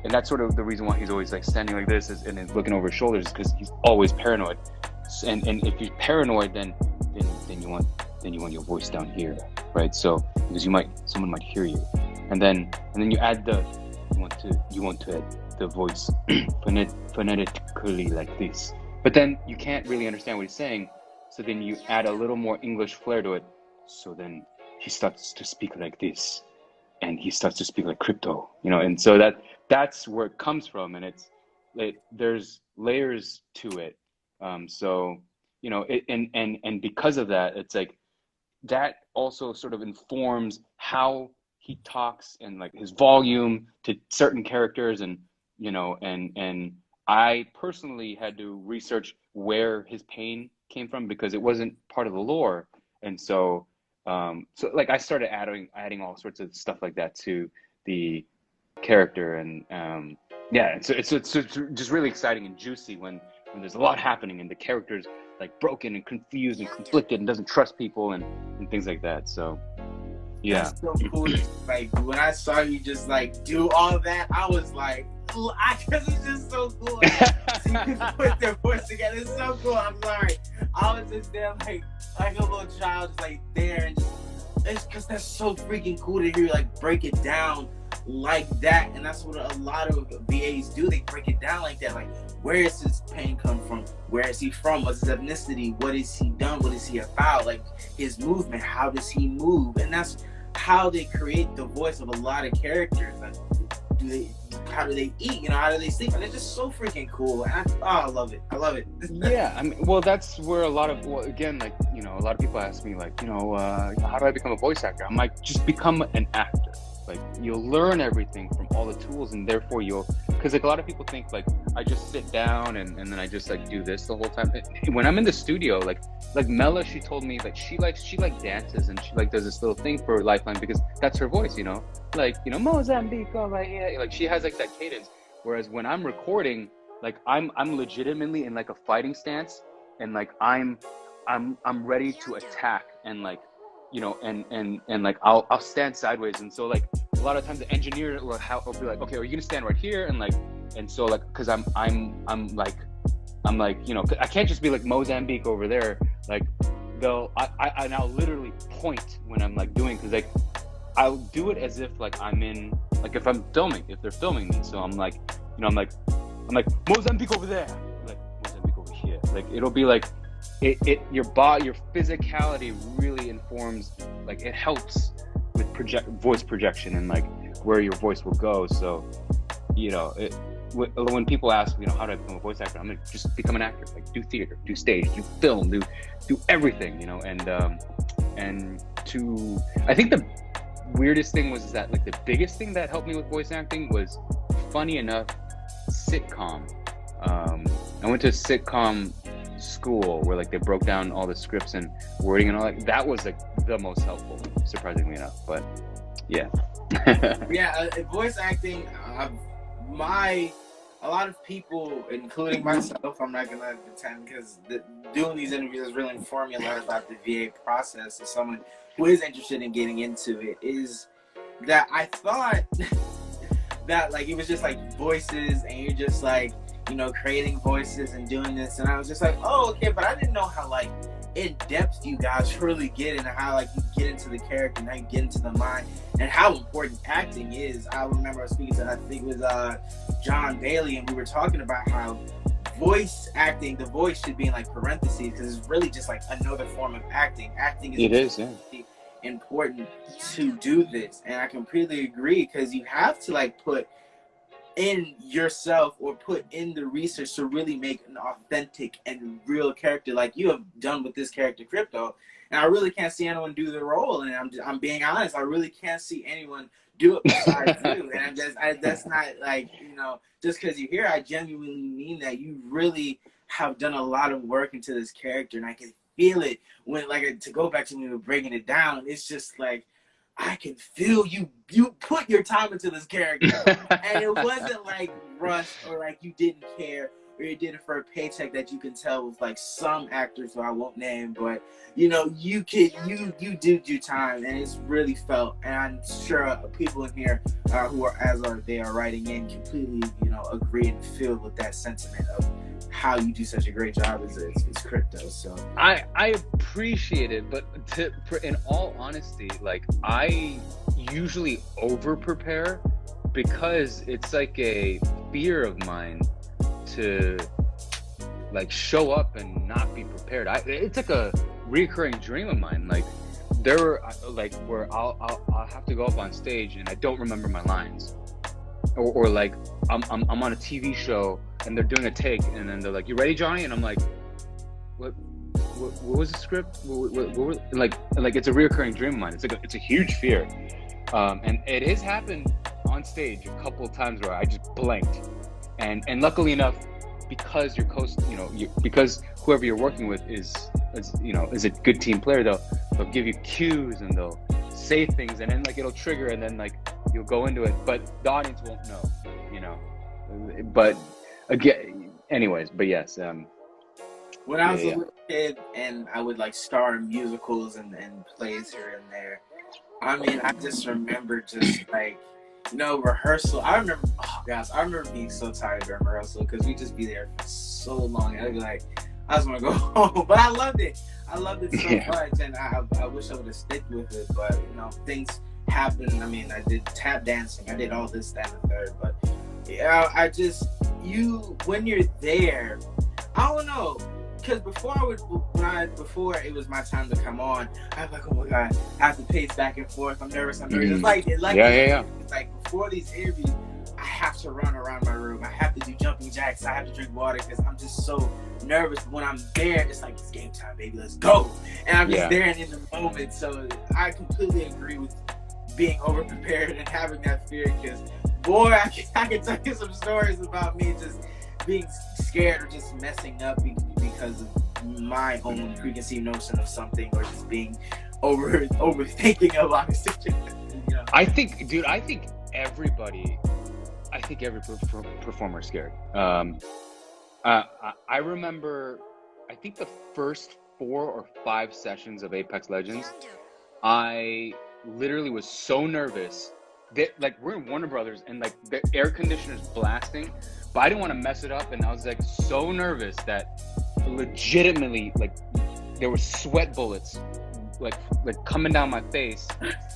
and that's sort of the reason why he's always like standing like this and then looking over his shoulders, because he's always paranoid. And if you're paranoid, then you want your voice down here, right? So because someone might hear you, and then you add you want to add the voice phonetically like this, but then you can't really understand what he's saying. So then you add a little more English flair to it. So then he starts to speak like this, and he starts to speak like crypto, and so that's where it comes from, and there's layers to it. So and because of that, it's like that also sort of informs how he talks and like his volume to certain characters, and and I personally had to research where his pain came from, because it wasn't part of the lore. And so like I started adding all sorts of stuff like that to the character, and it's just really exciting and juicy when there's a lot happening and the character's like broken and confused and conflicted and doesn't trust people and things like that. So yeah. That's so cool. Like when I saw you just like do all that, I was like, because it's just so cool. So you can put their voice together. It's so cool. I'm sorry. I was just there like a little child, just like there, and it's because that's so freaking cool to hear you like break it down like that. And that's what a lot of VAs do. They break it down like that. Like, where is his pain come from? Where is he from? What's his ethnicity? What is he done? What is he about? Like his movement. How does he move? And that's how they create the voice of a lot of characters. Like, how do they eat? How do they sleep? And it's just so freaking cool. And I love it. I love it. Yeah, I mean, well, that's where a lot of people ask me like, how do I become a voice actor? I'm like, just become an actor. Like, you'll learn everything from all the tools, and therefore because like a lot of people think like I just sit down and then I just like do this the whole time. When I'm in the studio, like Mela, she told me like she dances, and she like does this little thing for Lifeline because that's her voice, like Mozambique over here, like she has like that cadence. Whereas when I'm recording, like I'm legitimately in like a fighting stance, and like I'm ready to attack, and like and like I'll stand sideways, and so like a lot of times the engineer will be like, okay, are you gonna stand right here? And so like, because I'm like I can't just be like Mozambique over there. Like I'll literally point when I'm like doing, because like I'll do it as if like I'm in, like if they're filming me. So I'm like Mozambique over there, like Mozambique over here. Like it'll be like your physicality really informs, like it helps with voice projection and like where your voice will go. So when people ask, how do I become a voice actor, I'm like, just become an actor. Like, do theater, do stage, do film, do everything, and I think the weirdest thing was that like the biggest thing that helped me with voice acting was, funny enough, sitcom. I went to a sitcom school where like they broke down all the scripts and wording and all that. That was like the most helpful, surprisingly enough. But yeah. Voice acting, a lot of people, including myself, I'm not gonna pretend, because doing these interviews has really informed me a lot about the VA process. As someone who is interested in getting into it, is that I thought that like it was just like voices, and you're just like creating voices and doing this. And I was just like, oh, okay, but I didn't know how like in depth you guys really get and how like you get into the character and how you get into the mind and how important acting is. I remember I was speaking to, I think it was John Bailey, and we were talking about how voice acting, the voice should be in like parentheses because it's really just like another form of acting. Acting is It is, yeah. important to do this, and I completely agree because you have to like put in yourself or put in the research to really make an authentic and real character like you have done with this character Crypto. And I really can't see anyone do the role, and I'm being honest, I really can't see anyone do it besides you. And that's not like, just because you're here, I genuinely mean that you really have done a lot of work into this character, and I can feel it when, like, to go back to when we were breaking it down, it's just like I can feel you put your time into this character. And it wasn't like rushed or like you didn't care or you did it for a paycheck that you can tell with like some actors who I won't name, but you did your time and it's really felt. And I'm sure people in here who are writing in completely agree and feel with that sentiment of how you do such a great job as Crypto. So I appreciate it, but in all honesty, like I usually over prepare because it's like a fear of mine to like show up and not be prepared. It's like a recurring dream of mine. Like there were like where I'll have to go up on stage and I don't remember my lines, or like I'm on a TV show and they're doing a take and then they're like, "You ready, Johnny?" And I'm like, "What was the script?" Like it's a reoccurring dream of mine. It's a huge fear, and it has happened on stage a couple of times where I just blanked, and luckily enough, because because whoever you're working with is a good team player, they'll give you cues and they'll say things and then like it'll trigger and then like you'll go into it, but the audience won't know, but again, anyways, but yes, when I was a little kid and I would like star in musicals and plays here and there, I mean, I just remember just like, rehearsal. I remember being so tired during rehearsal because we'd just be there for so long. I'd be like, I just want to go home. But I loved it. I loved it so much, and I wish I would have stuck with it. But, things happen. I mean, I did tap dancing. I did all this, that, and the third. But, yeah, when you're there, I don't know. Because before it was my time to come on, I'm like, oh my God, I have to pace back and forth. I'm nervous. It's like It's like before these interviews, I have to run around my room. I have to do jumping jacks. I have to drink water because I'm just so nervous. When I'm there, it's like, it's game time, baby. Let's go. And I'm just there and in the moment. So I completely agree with being over prepared and having that fear. Because boy, I can tell you some stories about me just being scared or just messing up because of my own preconceived notion of something, or just being overthinking a lot of situations. I think every performer is scared. I remember, I think the first 4 or 5 sessions of Apex Legends, I literally was so nervous that, like, we're in Warner Brothers and like the air conditioner's blasting, but I didn't want to mess it up, and I was like so nervous that legitimately, like, there were sweat bullets like coming down my face,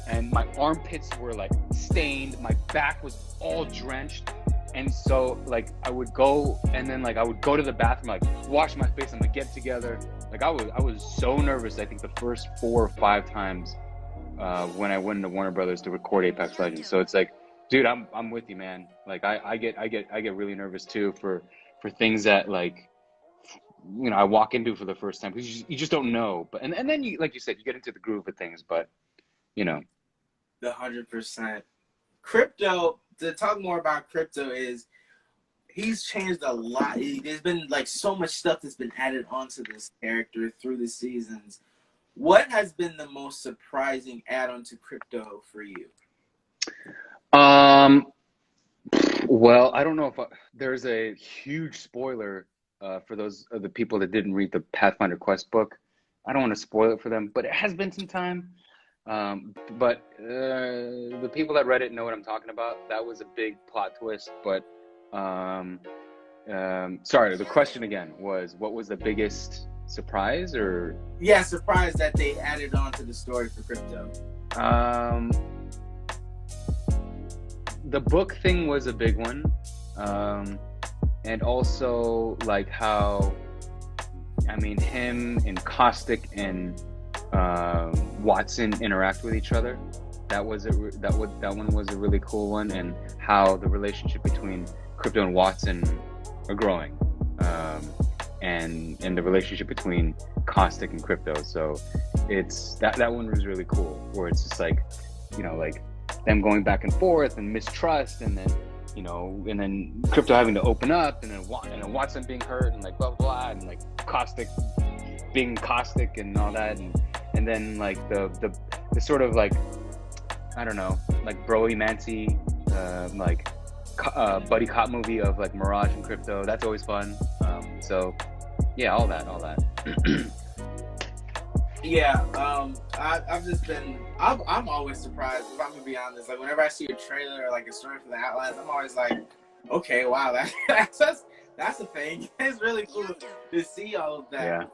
and my armpits were like stained, my back was all drenched, and so like I would go and then like I would go to the bathroom, like wash my face, I'm like, get together. Like I was so nervous. I think the first 4 or 5 times when I went into Warner Brothers to record Apex Legends. So it's like, dude, I'm with you, man. Like I get really nervous too for things that, like, I walk into for the first time because you just don't know. But and then you, like you said, you get into the groove of things. But the 100%. Crypto, to talk more about Crypto, is he's changed a lot. There's been like so much stuff that's been added onto this character through the seasons. What has been the most surprising add-on to Crypto for you? Well, I don't know if there's a huge spoiler for those of the people that didn't read the Pathfinder Quest book. I don't want to spoil it for them, but it has been some time. But the people that read it know what I'm talking about. That was a big plot twist, but Sorry, the question again was, what was the biggest surprise, or Yeah, surprised that they added on to the story for Crypto. um, the book thing was a big one, and also like how, I mean, him and Caustic and Watson interact with each other. That one was a really cool one, and how the relationship between Crypto and Watson are growing, and the relationship between Caustic and Crypto. So it's that one was really cool, where it's just like, like them going back and forth and mistrust, and then and then Crypto having to open up, and then Watson being hurt, and like blah blah blah, and like Caustic being Caustic and all that, and then like the sort of like, I don't know, like Broly Mancy, like buddy cop movie of like Mirage and Crypto. That's always fun. So yeah, all that. Yeah, I've just been. I'm always surprised, if I'm gonna be honest. Like whenever I see a trailer or like a story from the outlines, I'm always like, okay, wow, that's a thing. It's really cool to see all of that. Yeah.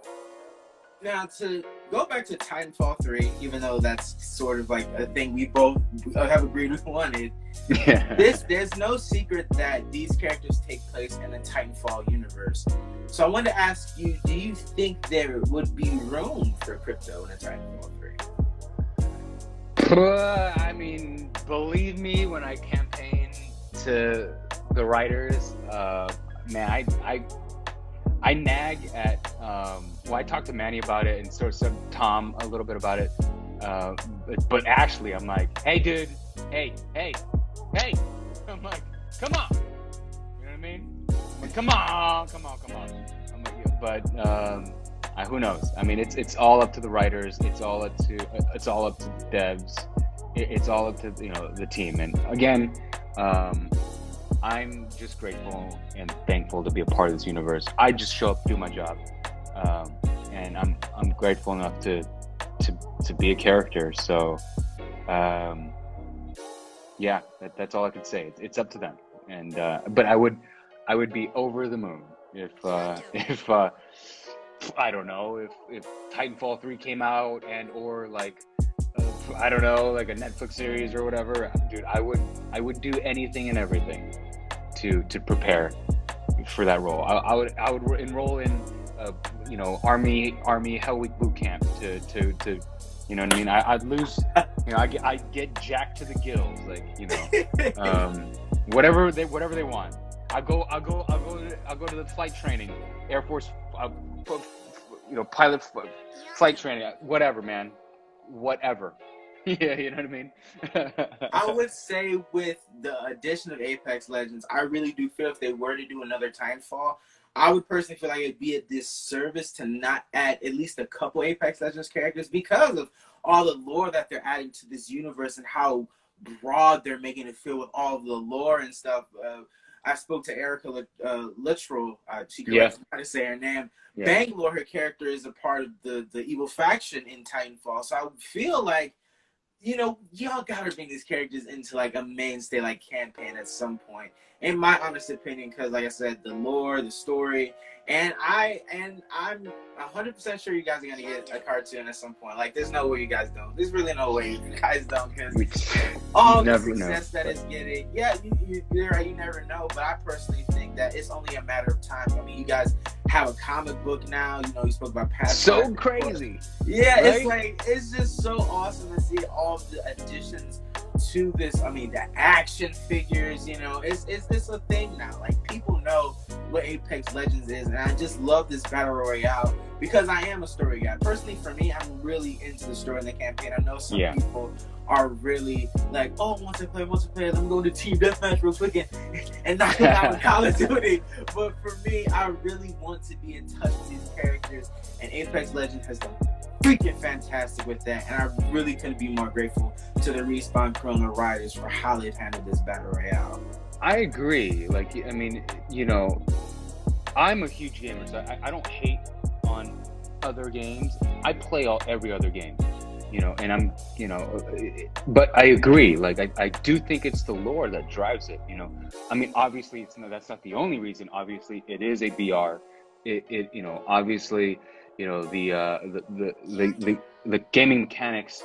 Now, to go back to Titanfall 3, even though that's sort of like a thing we both have agreed we wanted, Yeah. there's no secret that these characters take place in the Titanfall universe. So I wanted to ask you, do you think there would be room for Crypto in a Titanfall 3? I mean, believe me, when I campaign to the writers, man, I nag at, I talked to Manny about it, and sort of Tom a little bit about it, but Ashley, I'm like, hey dude, hey, I'm like, come on, you know what I mean? I'm like, come on. I'm like, but who knows? I mean, it's all up to the writers, it's all up to devs, it's all up to the team, and again, I'm just grateful and thankful to be a part of this universe. I just show up, do my job, and I'm grateful enough to be a character. So, yeah, that's all I can say. It's up to them, and but I would be over the moon if I don't know, if Titanfall 3 came out, and or like I don't know, like a Netflix series or whatever, dude. I would do anything and everything to prepare for that role. I would enroll in Army Hell Week boot camp to you know what I mean. I'd lose, I'd get jacked to the gills, like whatever they want. I'll go to the flight training, Air Force, pilot flight training, whatever, man, whatever. Yeah, you know what I mean? I would say with the addition of Apex Legends, I really do feel if they were to do another Titanfall, I would personally feel like it'd be a disservice to not add at least a couple Apex Legends characters, because of all the lore that they're adding to this universe and how broad they're making it feel with all of the lore and stuff. I spoke to Erica Literal. She corrected me how to say her name. Yeah. Bangalore, her character, is a part of the evil faction in Titanfall. So I would feel like, y'all gotta bring these characters into like a mainstay like campaign at some point, in my honest opinion, because like I said, the lore, the story, and I'm 100% sure you guys are gonna get a cartoon at some point. Like, there's no way you guys don't. There's really no way you guys don't, because all the success that it's getting. Yeah, you're right. You never know, but I personally think that it's only a matter of time. I mean, you guys have a comic book now. You spoke about past. So crazy. Yeah, right? It's just so awesome to see all the additions to this. I mean, the action figures. It's a thing now. Like, people know what Apex Legends is, and I just love this battle royale because I am a story guy. Personally, for me, I'm really into the story and the campaign. I know some people are really like, oh, multiplayer, let me go to Team Deathmatch real quick and knock them out with Call of Duty. But for me, I really want to be in touch with these characters, and Apex Legends has done freaking fantastic with that, and I really couldn't be more grateful to the Respawn crew and the writers for how they've handled this battle royale. I agree. Like, I mean, I'm a huge gamer, so I don't hate on other games. I play every other game. and I'm, but I agree. Like, I do think it's the lore that drives it. I mean, obviously, that's not the only reason. Obviously, it is a BR. Obviously, the gaming mechanics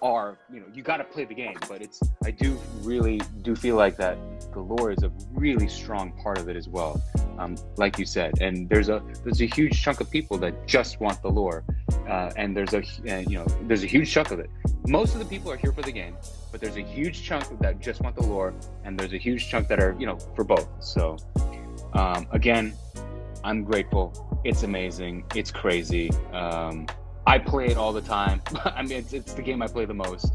are, you got to play the game, but I do really do feel like that the lore is a really strong part of it as well. Like you said, and there's a huge chunk of people that just want the lore, and there's a huge chunk of it. Most of the people are here for the game, but there's a huge chunk that just want the lore, and there's a huge chunk that are, for both. So, again, I'm grateful. It's amazing. It's crazy. I play it all the time. I mean, it's the game I play the most.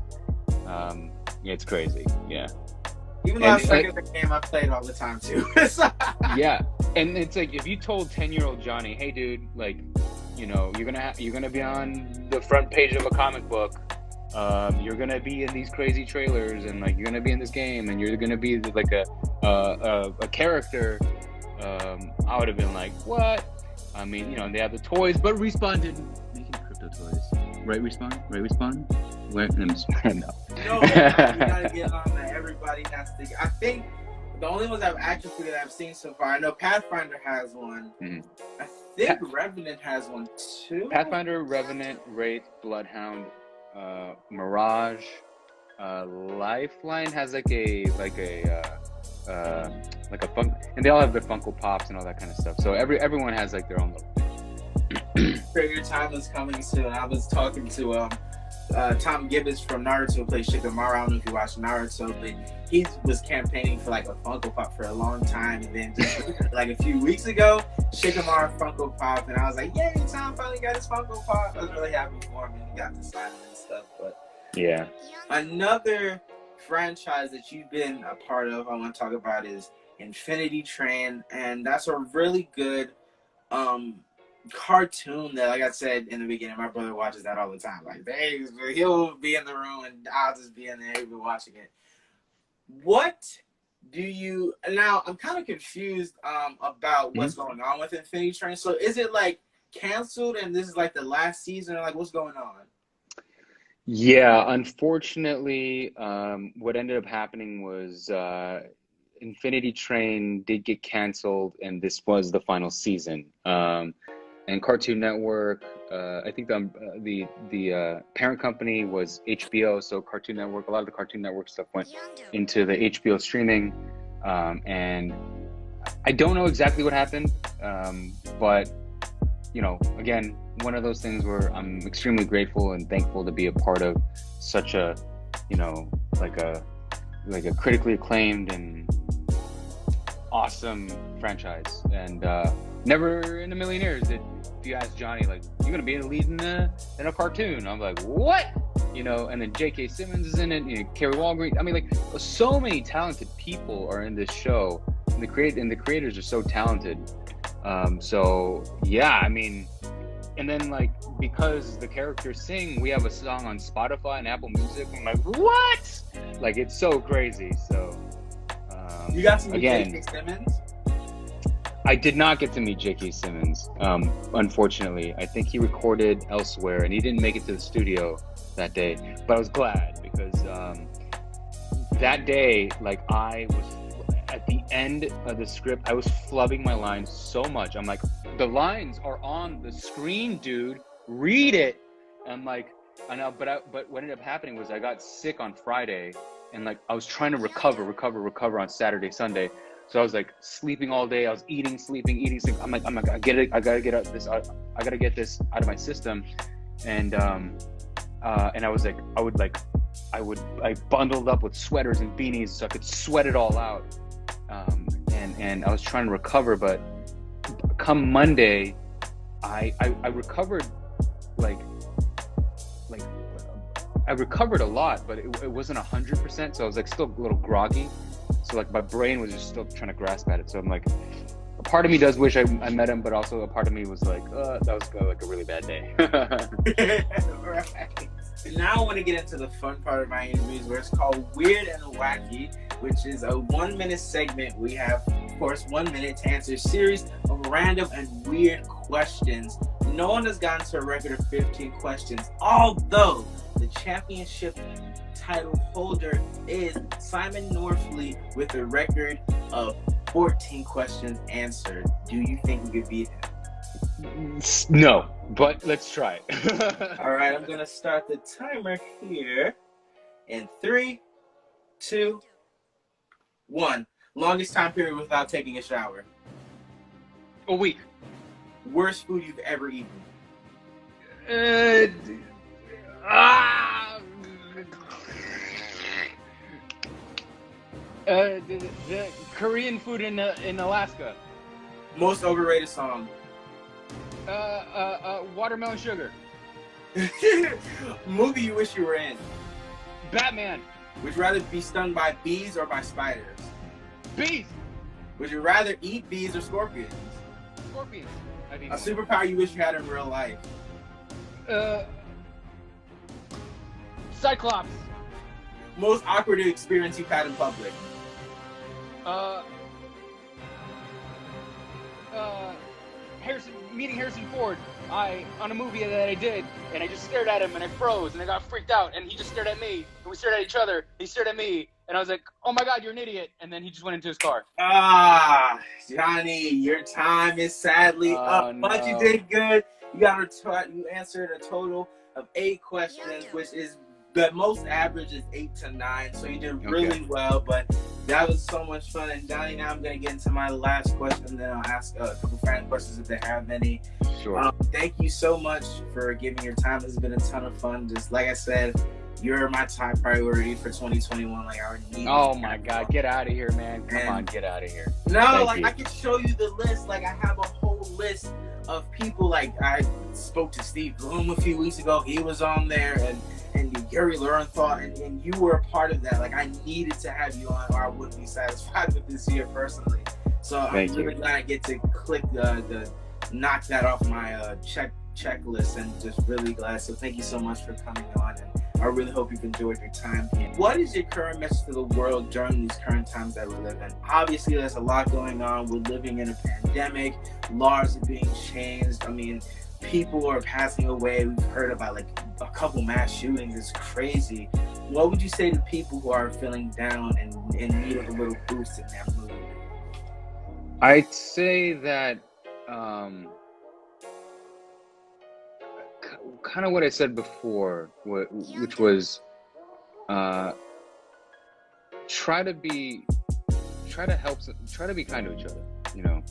It's crazy. Yeah. Even though I suck at the game, I play it all the time too. Yeah, and it's like, if you told 10-year-old Johnny, "Hey, dude, like, you're gonna be on the front page of a comic book. You're gonna be in these crazy trailers, and like, you're gonna be in this game, and you're gonna be like a character," I would have been like, "What?" I mean, they have the toys, but Respawn didn't make any crypto toys, right? Respawn. Where? No. No, you gotta get on that. Everybody has to. I think the only ones I've seen so far, I know Pathfinder has one. Mm-hmm. I think Revenant has one too. Pathfinder, Revenant, Wraith, Bloodhound, Mirage, Lifeline has like a funk, and they all have their Funko Pops and all that kind of stuff. So everyone has like their own little. Your time is coming soon. I was talking to Tom Gibbons from Naruto, who plays Shikamaru. I don't know if you watch Naruto, but he was campaigning for like a Funko Pop for a long time, and then just like a few weeks ago, Shikamaru Funko Pop, and I was like, "Yay, Tom finally got his Funko Pop!" I was really happy for him, and he got to sign him and stuff. But yeah, another franchise that you've been a part of, I want to talk about is Infinity Train, and that's a really good cartoon that, like I said in the beginning, my brother watches that all the time. Like, he'll be in the room and I'll just be in there, he'll be watching it. What do you now? I'm kind of confused about what's going on with Infinity Train. So is it like canceled and this is like the last season, or like what's going on? Yeah, unfortunately, what ended up happening was Infinity Train did get canceled, and this was the final season. And Cartoon Network, I think the parent company was HBO, so Cartoon Network, a lot of the Cartoon Network stuff went into the HBO streaming, and I don't know exactly what happened, but again, one of those things where I'm extremely grateful and thankful to be a part of such a, like a critically acclaimed and awesome franchise. And never in a million years if you ask Johnny, like, you're gonna be in the lead in a cartoon, I'm like, what? And then J.K. Simmons is in it, Kerry Walgreen. I mean, like, so many talented people are in this show, and the creators are so talented. So yeah, I mean, and then like, because the characters sing, we have a song on Spotify and Apple Music. I'm like, what? Like, it's so crazy. So you got to meet J.K. Simmons? I did not get to meet J.K. Simmons, unfortunately. I think he recorded elsewhere, and he didn't make it to the studio that day. But I was glad, because that day, like, I was at the end of the script, I was flubbing my lines so much. I'm like, the lines are on the screen, dude. Read it. I'm like, I know, but what ended up happening was I got sick on Friday, and like, I was trying to recover on Saturday, Sunday. So I was like sleeping all day. I was eating, sleeping. I'm like, I get it. I gotta get this. I gotta get this out of my system. And I was like, I bundled up with sweaters and beanies so I could sweat it all out. And I was trying to recover, but come Monday, I recovered like I recovered a lot, but it wasn't 100%. So I was like still a little groggy. So like my brain was just still trying to grasp at it. So I'm like, a part of me does wish I met him, but also a part of me was like, that was like a really bad day. Right. Now I want to get into the fun part of my interviews, where it's called Weird and Wacky, which is a 1-minute segment. We have, of course, 1 minute to answer a series of random and weird questions. No one has gotten to a record of 15 questions, although the the championship title holder is Simon Norfleet with a record of 14 questions answered. Do you think we could beat him? No, but let's try. All right, I'm going to start the timer here in 3, 2, 1. Longest time period without taking a shower. A week. Worst food you've ever eaten. Uh, ah, the Korean food in Alaska. Most overrated song. Watermelon sugar. Movie you wish you were in. Batman. Would you rather be stung by bees or by spiders? Bees. Would you rather eat bees or scorpions? Scorpions. A superpower you wish you had in real life. Cyclops. Most awkward experience you've had in public. Meeting Harrison Ford. On a movie that I did, and I just stared at him, and I froze, and I got freaked out, and he just stared at me, and we stared at each other, and he stared at me, and I was like, oh my God, you're an idiot, and then he just went into his car. Ah, Johnny, your time is sadly up, but no. you did good. You answered a total of 8 questions, which is the most average is 8 to 9, so you did really well, but that was so much fun. And Johnny, now I'm going to get into my last question, then I'll ask a couple fan questions if they have any. Sure. Thank you so much for giving your time. This has been a ton of fun. Just like I said, you're my top priority for 2021. Like, I already need. Oh my God, get out of here, man. Come on, get out of here. No, I can show you the list. Like, I have a whole list of people. Like, I spoke to Steve Bloom a few weeks ago. He was on there, and Gary Lorenthal, and you were a part of that. Like, I needed to have you on, or I wouldn't be satisfied with this year personally. So I'm really glad I get to click the knock that off my checklist, and just really glad. So thank you so much for coming on, and I really hope you've enjoyed your time here. What is your current message to the world during these current times that we live in? Obviously, there's a lot going on. We're living in a pandemic. Laws are being changed. I mean, people are passing away. We've heard about like a couple mass shootings. It's crazy. What would you say to people who are feeling down and in need of a little boost in their mood? I'd say that kind of what I said before, which was try to be kind to each other. You know,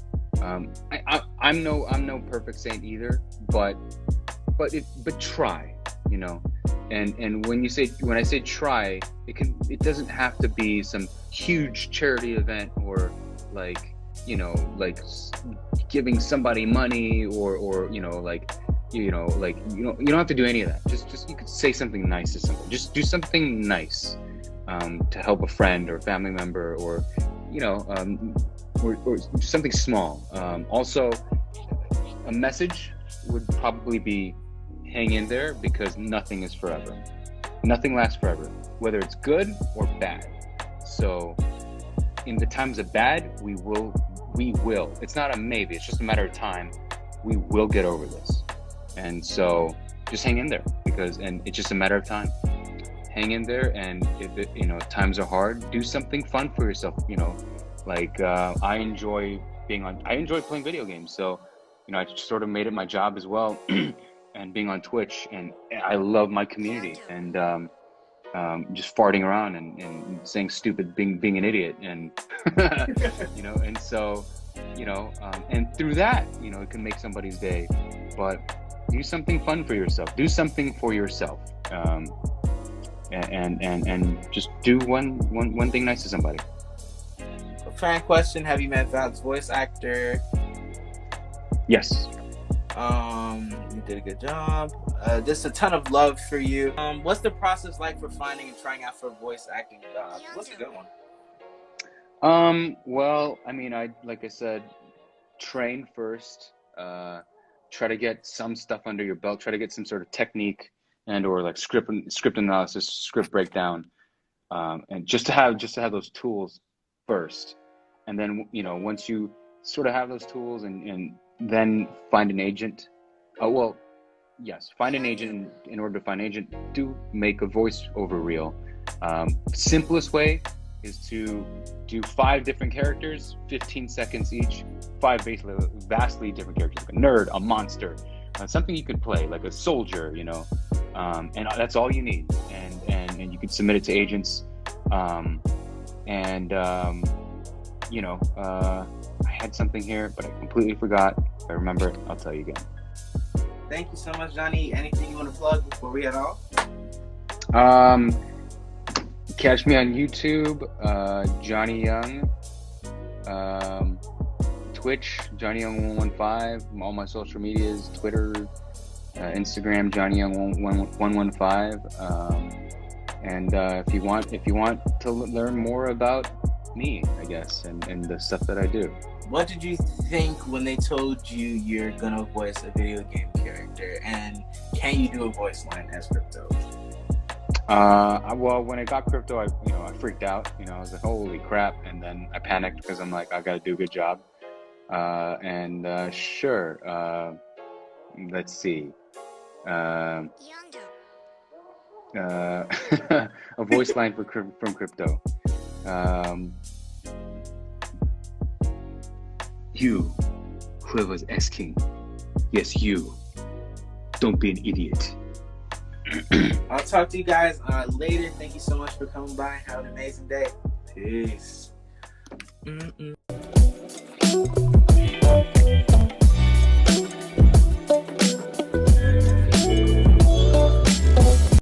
I'm no perfect saint either, but try. You know, and when I say try, it doesn't have to be some huge charity event or like, you know, like giving somebody money or you know, like you don't have to do any of that. Just you could say something nice to somebody. Just do something nice to help a friend or family member, or you know, or something small. Also, a message would probably be hang in there, because nothing is forever. Nothing lasts forever, whether it's good or bad. So in the times of bad, we will. It's not a maybe, it's just a matter of time. We will get over this. And so just hang in there, and it's just a matter of time. Hang in there, and if times are hard, do something fun for yourself. You know, like I enjoy playing video games. So, you know, I just sort of made it my job as well, and being on Twitch, and I love my community, and just farting around and saying stupid, being an idiot, and you know, and so, you know, and through that, you know, it can make somebody's day. But do something fun for yourself. Do something for yourself, and just do one thing nice to somebody. Fan question: have you met Val's voice actor? Yes. You did a good job. Just a ton of love for you. What's the process like for finding and trying out for voice acting jobs? What's a good one? Well, I mean, like I said, train first. Try to get some stuff under your belt. Try to get some sort of technique or like script analysis, script breakdown, and just to have those tools first. And then, you know, once you sort of have those tools, and then find an agent. Well, yes, find an agent. In order to find an agent, do make a voiceover reel. Simplest way is to do 5 different characters, 15 seconds each, 5 basically vastly different characters, like a nerd, a monster, something you could play, like a soldier, and that's all you need. And you can submit it to agents. And I had something here, but I completely forgot. If I remember it, I'll tell you again. Thank you so much, Johnny. Anything you want to plug before we head off? Catch me on YouTube, Johnny Young, Twitch, Johnny Young 115, all my social medias, Twitter, Instagram, Johnny Young 115. And if you want to learn more about me, I guess, and the stuff that I do. What did you think when they told you you're gonna voice a video game character, and can you do a voice line as Crypto? Well, when I got Crypto, I freaked out. I was like, holy crap, and then I panicked because I'm like, I gotta do a good job. Sure. Let's see. A voice line from Crypto. You, whoever's asking, yes, you. Don't be an idiot. I'll talk to you guys later. Thank you so much for coming by. Have an amazing day. Peace.